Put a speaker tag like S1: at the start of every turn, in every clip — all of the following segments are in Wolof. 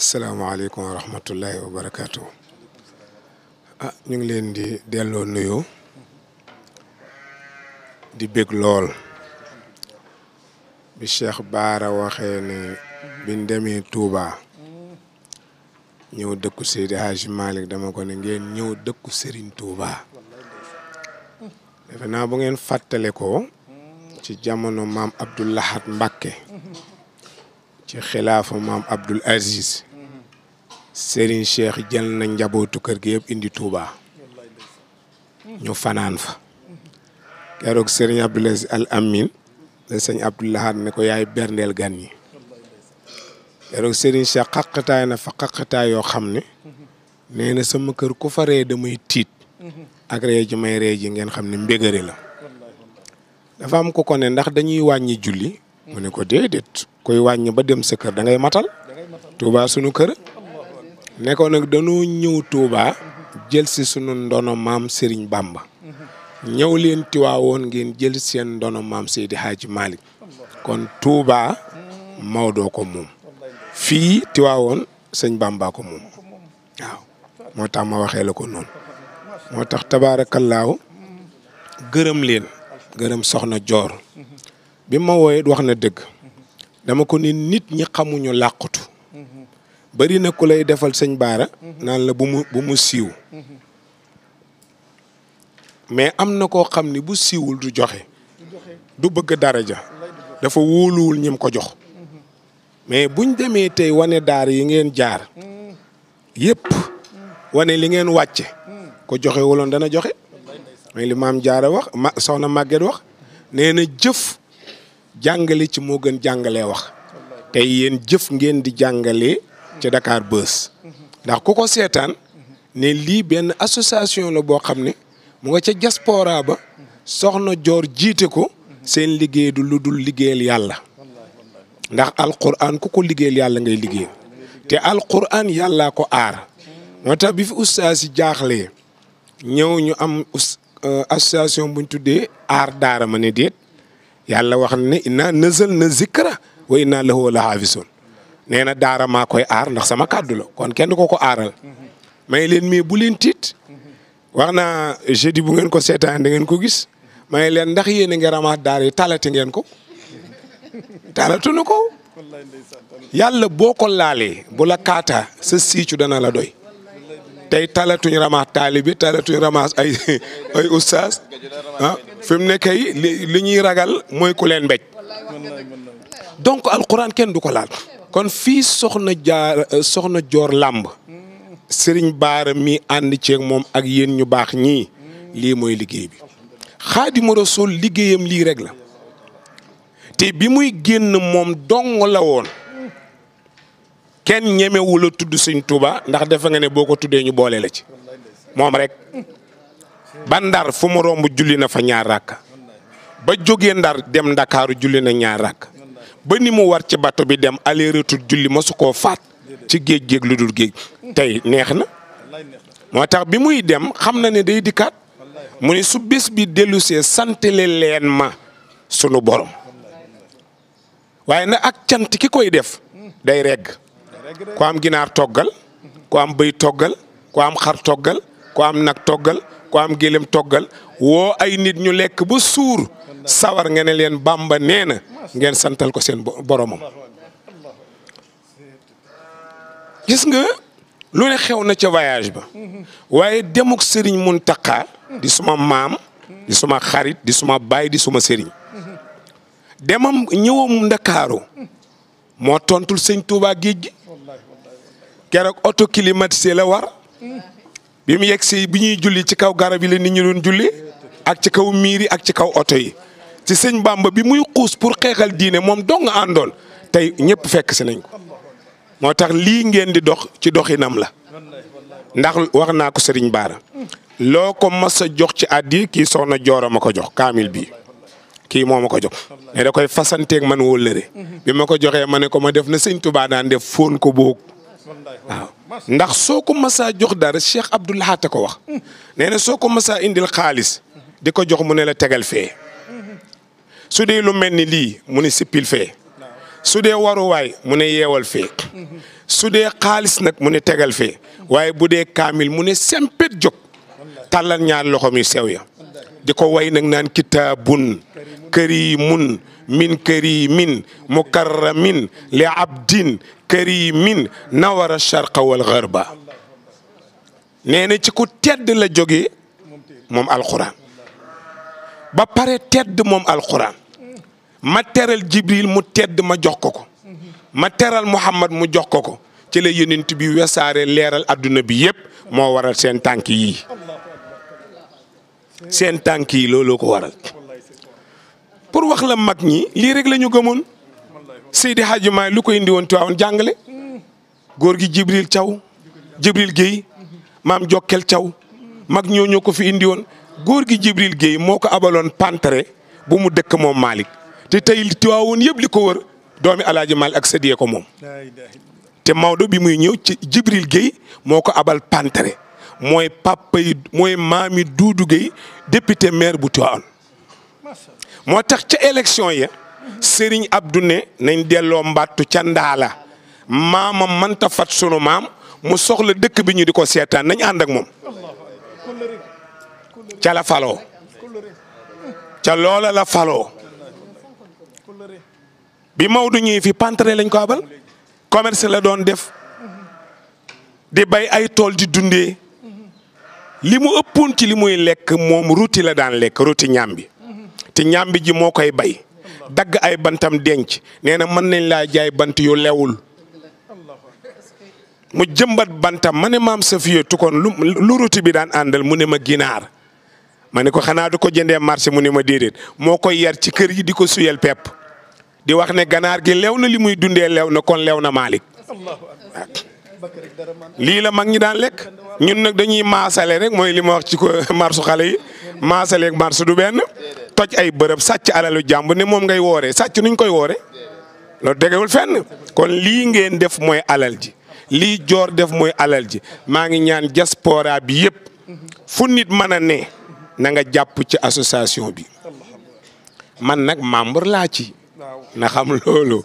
S1: asalaamaaleykum wa rahmatullahi wa barakaatu. Ñu ngi leen di delloo nuyoo di bég lool bi Cheikh Baara waxee ne biñ demee Touba ñëw dëkku Seydi Hadji Malick dama ko ne ngeen ñëw dëkku Serigne Touba. defe naa bu ngeen fàttale ko ci jamono maam Abdoul Lahad Mbacké ci xilaafa maam Abdoul Aziz Serigne Cheikh jël na njabootu kër gi yëpp indi Touba ñu fanaan fa keroog Serigne Abdoul Aziz Al Amin la sëñ Abdoul Lahad ne ko yaay berndeel gan yi keroog Serigne Cheikh xaqataay na fa xaqataay yoo xam ne nee na sama kër ku fa ree damay tiit ak ree ji may ree ji ngeen xam ne mbégare la dafa am ko ne ndax dañuy wàññi julli mu ne ko déedéet koy wàññi ba dem sa kër da ngay matal Touba sunu kër ne ko nag dañoo ñëw Touba jël si sunu ndono maam Serigne Bamba ñëw leen Tiwaawoon ngeen jël seen ndono maam Seydi Hadji Malick kon Touba Maodo ko moom fii Tiwaawoon sëñ Bamba ko moom waaw moo tax ma waxee la ko noonu moo tax tabaarakallaahu gërëm leen gërëm soxna Joor bi ma wooyee wax na dëgg dama ko ni nit ñi xamuñu làqutu bari na ku lay defal sëñ Baara naan la bu mu siiw mais am na koo xam ni bu siiwul du joxe du bëgg daraja dafa wóoluwul ñim ko jox mais buñ demee tey wane daar yi ngeen jaar yépp wane li ngeen wàcce ko joxe wuloon dana joxe mais li maam Jaara wax soxna Maguette wax nee na jëf jàngale ci moo gën jàngalee wax tey yéen jëf ngeen di jàngalee ci Dakar Buzz ndax ku ko seetaan ne lii benn association la boo xam ne mu nga ca diaspora ba soxna Joor jiite ko seen liggéey du lu dul liggéeyal yàlla ndax alquran ku ko liggéeyal yàlla ngay liggéey te alquran yàllaa ko aar moo tax bi fi ustaas yi jaaxlee ñëw ñu am association buñ tuddee aar daara ma ne déet yàlla wax ne inna nazal na zikra wa inna lahu la haafisun nee na daara maa koy aar ndax sama kàddu la kon kenn ko aaral may leen mais bu leen tiit wax naa jeudi bu ngeen ko seetaan da ngeen ko gis may leen ndax yéen a ngi ramaat daara yi talati ngeen ko talatuñu ko yàlla boo ko laalee bu la kaataa sa siicu dana la doy tey talatuñ ramaas taalibi talatuñ ramaas ay ustaas fi mu ne kay li ñuy ragal mooy ku leen mbéj donc alquran kenn du ko laal kon fii soxna Joor làmb Serigne Baara mi ànd ceeg moom ak yéen ñu baax ñii lii mooy liggéey bi Xaadimu Rasuul liggéeyam lii rek la te bi muy génn moom dong la woon kenn ñemewu la tudd Sëñ Tuuba ndax defe nga ne boo ko tuddee ñu boole la ci moom rek ba Ndar fu mu romb julli na fa ñaar rakk ba jógee Ndar dem Ndakaaru julli na ñaar rakk ba ni mu war ci bato bi dem aller retour julli mosu koo faat ci géej lu dul géej tey neex na moo tax bi muy dem xam na ne day dikkaat mu ne su bés bi dellusee santale leen ma sunu borom waaye nag ak cant ki koy def day regg ku am ginaar toggal ku am bëy toggal ku am xar toggal ku am nag toggal ku am gélém toggal woo ay nit ñu lekk ba suur sawar nga ne leen Bàmba nee na ngeen santal ko seen boromam gis nga lu ne xew na ca voyage ba waaye demuk Serigne Mountakha di suma maam di suma xarit di suma baay di suma Serigne demam ñëwam Ndakaaru moo tontul Sëñ Touba géej gi keroog auto climatisé la war bi mu yegg si bi ñuy julli ci kaw garab yi la nit ñi doon julli ak ci kaw miir yi ak ci kaw oto yi ci Sëñ Bamba bi muy xuus pour xeexal diine moom dong àndoon tey ñëpp fekk si nañ ko moo tax lii ngeen di dox ci doxinam la ndax wax naa ko Serigne Baara loo ko mas a jox ci addi kii soxna Joor ma ko jox kaamil bi kii moo ma ko jox mais da koy fasanteeg man wóllëre bi ma ko joxee ma ne ko ma def na Sëñ Tuubaa daan def fóon ko boog waaw ndax soo ko masaa jox dara Cheikh Abdoul Lahad ko wax nee na soo ko masaa indil xaalis di ko jox mu ne la tegal fee su dee lu mel ni lii mu ne sippil fee su dee waruwaay mu ne yeewal fee su dee xaalis nag mu ne tegal fee waaye bu dee kaamil mu ne sempet jóg tàllal ñaar loxo mi sew ya di ko way nag naan kitaabun karimun min karimin mukarramin li abdin karimin nawara sharqa wal gharba nee na ci ku tedd la jógee moom alquran ba pare tedd moom alquran ma teral jibril mu tedd ma jox ko ko ma teral muhammad mu jox ko ko ci la yonent bi wesaare leeral adduna bi yépp moo waral seen tànk yi seen tànk yi looloo ko waral pour wax la mag ñi lii rek la ñu gëmoon Seydi Hadji Maalik lu ko indi woon Tiwaawan jàngale góor gi Jibril Thiaw Jibril Guèye maam Jokkel Thiaw mag ñoo ko fi indi woon góor gi Jibril Guèye moo ko abaloon pantere bu mu dëkk moom Malick te tey Tiwaawan yëpp li ko wër doomi Alaaji Maalik ak sëdiyee ko moom te Maodo bi muy ñëw ci Jibril Guèye moo ko abal pantere mooy papa yi mooy maami Doudou Guèye député maire bu Tiwaawan moo tax ca élection ya Serigne Abdou ne nañ delloo mbattu ca ndaala maamam manta fat sunu maam mu soxla dëkk bi ñu di ko seetaan nañ ànd ak moom ca la faloo ca loola la faloo bi Maodo ñëwee fi pantere lañ ko abal commerce la doon def di bay ay tool di dundee li mu ëppoon ci li muy lekk moom ruuti la daan lekk ruuti ñambi te ñambi ji moo koy bay dagg ay bantam denc nee na mën nañ laa jaay bant yu lewul mu jëmbat bantam ma ne maam Safiya tukkoon lu ruuti bi daan àndal mu ne ma ginaar ma ne ko xanaa du ko jëndee marché mu ne ma déedéet moo koy yar ci kër yi di ko suyal pepp di wax ne ganaar gi lew na li muy dundee lew na kon lew na Malick lii la mag ñi daan lekk ñun nag dañuy maasale rek mooy li ma wax ci ko marsu xale yi maasale ak marsu du benn toj ay bërëb sàcc alalu jàmb ne moom ngay wooree sàcc nuñ koy woore loolu tegewul fenn kon lii ngeen def mooy alal ji lii joor def mooy alal ji maa ngi ñaan diaspora bi yëpp fu nit mën a ne na nga jàpp ci association bi man nag membre laa ci na xam loolu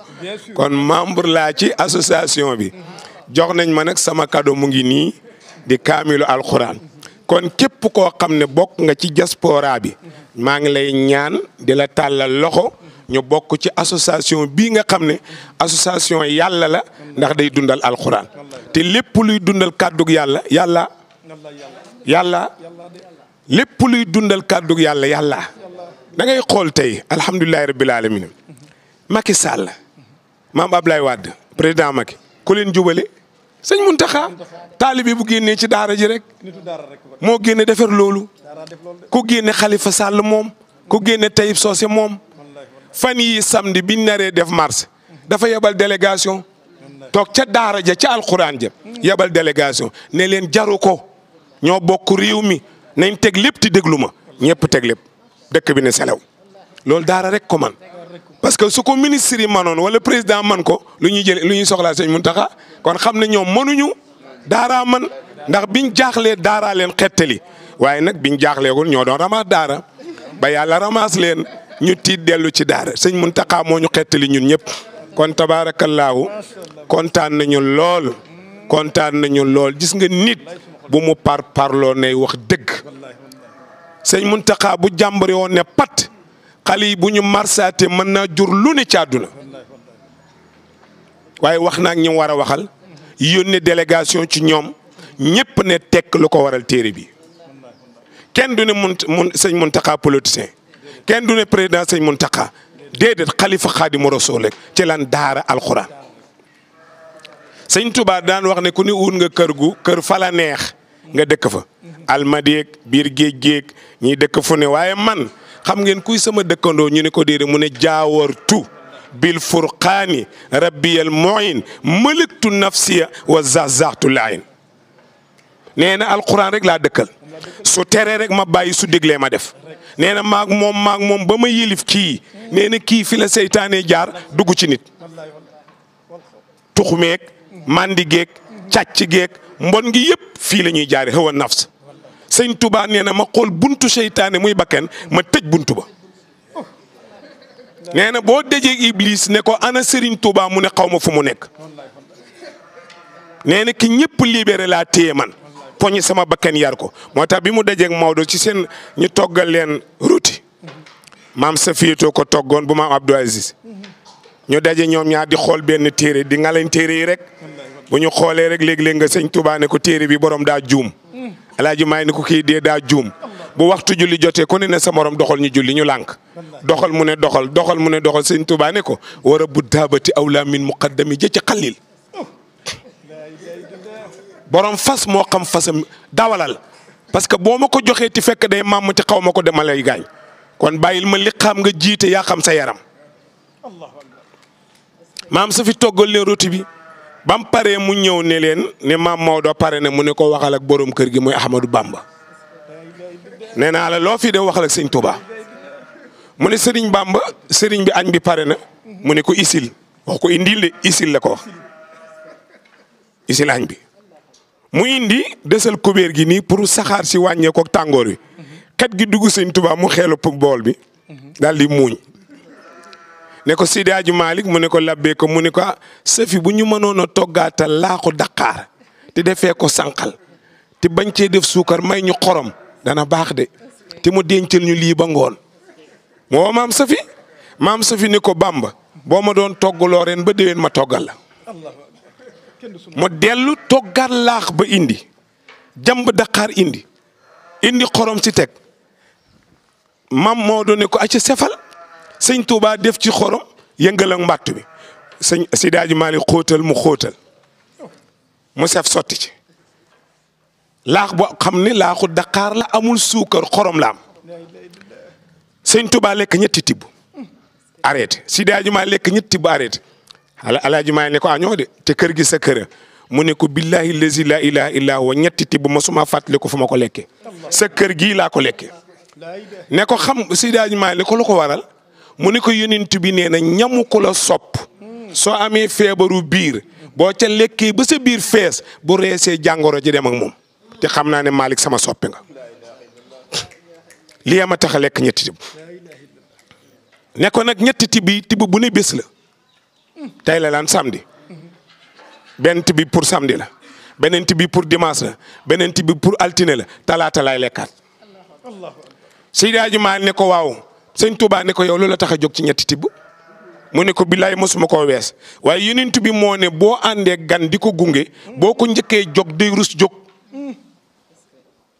S1: kon membre laa ci association bi jox nañ ma nag sama cadeau mu ngi nii di kaamilu alxuraan kon képp koo xam ne bokk nga ci diaspora bi maa ngi lay ñaan di la tàllal loxo ñu bokk ci association bii nga xam ne association yàlla la ndax day dundal alxuraan te lépp luy dundal kàddug yàlla yàlla lépp luy dundal kàddug yàlla da ngay xool tey alhamdulilahi rabbil alamin Macky Sall maam Ablaye Wade président Macky ku leen jubale sëñ Muntaxa taalibe bu génnee ci daara ji rek moo génne defar loolu ku génne Khalifa Sall moom ku génne Taïb Socé moom fan yi samedi biñ naree def marche dafa yebal délégation toog ca daara ja ca alxuraan ja yebal délégation ne leen jaru ko ñoo bokk réew mi nañ teg lépp ti déglu ma ñëpp teg lépp dëkk bi ne selew loolu daara rek ko man parce que su ko ministre yi manoon wala président man ko lu ñuy soxlaa sëñ Muntaxa kon xam ne ñoom mënuñu daaraa man ndax biñ jaaxlee daaraa leen xettali waaye nag biñ jaaxleegul ñoo doon ramaas daara ba yàlla ramaas leen ñu tiit dellu ci daara sëñ Muntaxa moo ñu xettali ñun ñëpp kon tabaarakallaahu kontaan nañu lool gis nga nit bu mu parloo nay wax dëgg sëñ Muntaxa bu jàmbare woon ne pat xale yi bu ñu marsaate mën naa jur lu ne ci àdduna waaye wax naa ak ñi war a waxal yónnee délégation ci ñoom ñëpp ne tekk lu ko waral téere bi kenn du ne sëñ Muntaxa politicien kenn du ne président sëñ Muntaxa déedéet xalifa Xaadimu Rasuul ci lan daara alxuraan sëñ Tuubaa daan wax ne ku ne uut nga kër fa la neex nga dëkk fa almadeeg biir géej ñiy dëkk fu ne waaye man xam ngeen kuy sama dëkkandoo ñu ne ko déedéet mu ne jaawartu bil furqaani rabbiyal muin maliktu nafsiya wa zazaxtu laayin nee na alquran rek laa dëkkal su teree rek ma bàyyi su déglee ma def nee na maag moom ba ma yilif kii nee na kii fi la seytaane jaar dugg ci nit tuxumeeg mandi geeg càcc geeg mbon gi yëpp fii la ñuy jaare xëwa nafs sëñ Touba nee na ma xool buntu seytaane muy bakken ma tëj buntu ba nee na boo dajee Iblis ne ko ana Serigne Touba mu ne xaw ma fu mu nekk. nee na ki ñëpp libéré laa téye man poñi sama bakkan yar ko moo tax bi mu dajeeg Maodo ci seen ñu toggal leen ruuti maam Safiyatu ko toggoon bu maam Abdou Aziz ñu daje ñoom ñaar di xool benn téere di ngalañ téere yi rek bu ñu xoolee rek léeg-léeg nga sëñ Touba ne ko téere bi borom daa juum Alaaji Maay ne ko kii dee daa juum bu waxtu julli jotee ku ne sa morom doxal ñu julli ñu lànk doxal mu ne doxal mu ne doxal sëñ Touba ne ko war a bu daabati awla min muqaddami jë ci xalil borom fas moo xam fasam dawalal parce que boo ma ko joxee ti fekk day maam ti xaw ma ko dama lay gaañ kon bàyyil ma li xam nga jiite yaa xam sa yaram maam sa fi toggal leen roti bi bam paree mu ñëw ne leen ne maam Maodo pare na mu ne ko waxal ak borom kër gi muy Ahmadou Bamba nee naa la loo fi de waxal ak sëñ Touba mu ne Serigne Bamba Serigne bi añ bi pare na mu ne ko isil wax ko indil de isil la ko wax isil añ bi mu indi desal kubéer gi nii pour saxaar si wàññee ko tàngoor wi xet gi dugg sëñ Touba mu xeelu bool bi daal di muuñ ne ko Seydi Hadji Malick mu ne ko labbee ko mu ne ko safi bu ñu mënoon a toggaatal laaxu Dakar te defee ko sànqal te bañ cee def suukar may ñu xorom dana baax de te mu dencal ñu lii ba ngoon moo maam safi ne ko Bamba boo ma doon toggaloo ren ba déwén ma toggal la mu dellu toggaat laax ba indi jàmb Dakar indi xorom si teg mam Maodo ne ko acca sefal sëñ Touba def ci xorom yëngal ak mbàtt bi sëñ Seydi Hadji Malick xóotal mu sef sotti ci laax boo xam ne laaxu Dakar la amul suukar xorom la am sëñ Touba lekk ñetti tibb arrêté Seydi Hadji Malick lekk ñetti tibb arrêté Alaaji Maay ne ko añoo de te kër gi sa kër mu ne ko billahi lazi la ilaha illa huwa ñetti tibb mosuma fàttali ko fu ma ko lekkee sa kër gii laa ko lekkee ne ko xam Seydi Hadji Malick ko lu ko waral mu ne ko yonent bi nee na ñamu ko la sopp soo amee feebaru biir boo ca lekkee ba sa biir fees bu reesee jàngoro ji dem ak moom te xam naa ne Malick sama soppe nga lii ma tax a lekk ñetti tibb ne ko nag ñetti tibb bu ne bés la tey la lan samedi benn tibb pour samedi la beneen tibb pour dimanche la beneen tibb pour altine la talaata lay lekkaat Seydi Hadji Malick ne ko waaw sëñ Touba ne ko yow loolu la tax a jóg ci ñetti tibb mu ne ko billaay mosuma koo wees waaye yonent bi moo ne boo àndee gan di ko gunge boo ko njëkkee jóg day rus jóg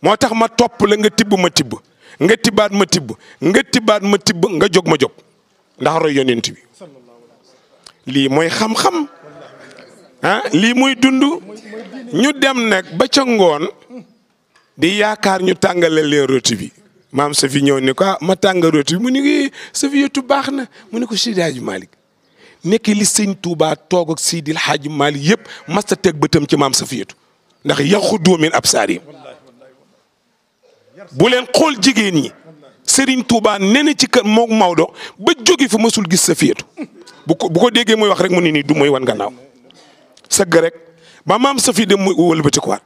S1: moo tax ma topp la nga tibb ma tibb nga tibbaat ma tibb nga tibbaat ma tibb nga jóg ma jóg ndax roy yonent bi lii mooy xam-xam lii muy dund ñu dem nag ba ca ngoon di yaakaar ñu tàngale leen roti bi maam Safi ñëw ne ko ma tànga roti bi mu ne Safiyatu baax na mu ne ko Seydi Hadji Malick nekk li sëñ Touba toog ak Seydi Hadji Malick yëpp masta teg bëtam ci maam Safiyatu ndax yaxudu min absaarihim bu leen xool jigéen ñi Serigne Touba nee na ci kër moom Maodo ba jóge fa mësul gis Safiyatu bu ko déggee muy wax rek mu ne nii du muy wan gannaaw sëgg rek ba maam Safi dem muy wëlbati ko waat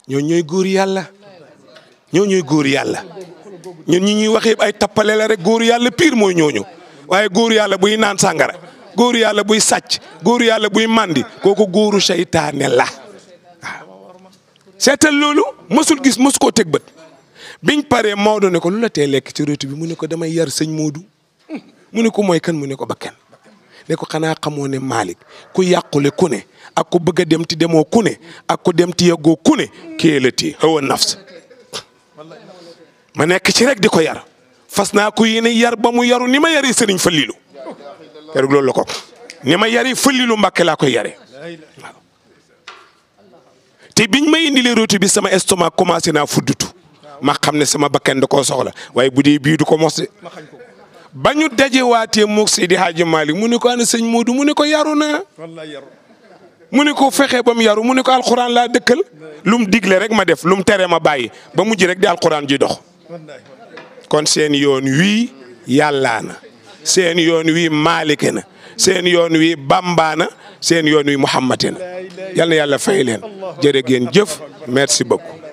S1: ñoo ñooy góor yàlla ñooy góor yàlla ñun ñi ñuy waxee ay tappale la rek góor yàlla pire mooy ñooñu waaye góor yàlla buy naan sàngara góor yàlla buy sàcc góor yàlla buy mandi kooku góoru seytaane la waaw seetal loolu mësul gis mësu koo teg bët biñ paree Maodo ne ko lu la tee lekk ci roti bi mu ne ko damay yar sëñ Modou mu ne ko mooy kan mu ne ko bakkan ne ko xanaa xamoo ne Malick ku yàqule ku ne ak ku bëgg a dem ti demoo ku ne ak ku dem ti yeggoo ku ne kii la ti hawa nafs ma nekk ci rek di ko yar fas naa ko yéene yar ba mu yaru ni ma yari Sëriñ Fallilu keroog loolu la ko ni ma yari Fallilu Mbàkke laa koy yare waaw te biñ ma indilee roti bi sama estomac commencé naa fuddutu ma xam ne sama bakkan da koo soxla waaye bu dee bii du ko mos de ba ñu dajewaatee moog Seydi Hadji Malick mu ne ko ana sëñ Modou mu ne ko yaru naa mu ne ko fexe ba mu yaru mu ne ko alxuraan laa dëkkal lu mu digle rek ma def lu mu tere ma bàyyi ba mujj rek di alxuraan ji dox kon seen yoon wii yàllaa na seen yoon wii maalike na seen yoon wii bambaana seen yoon wii muhammate na yal na yàlla fay leen jërë ngeen jëf merci beaucoup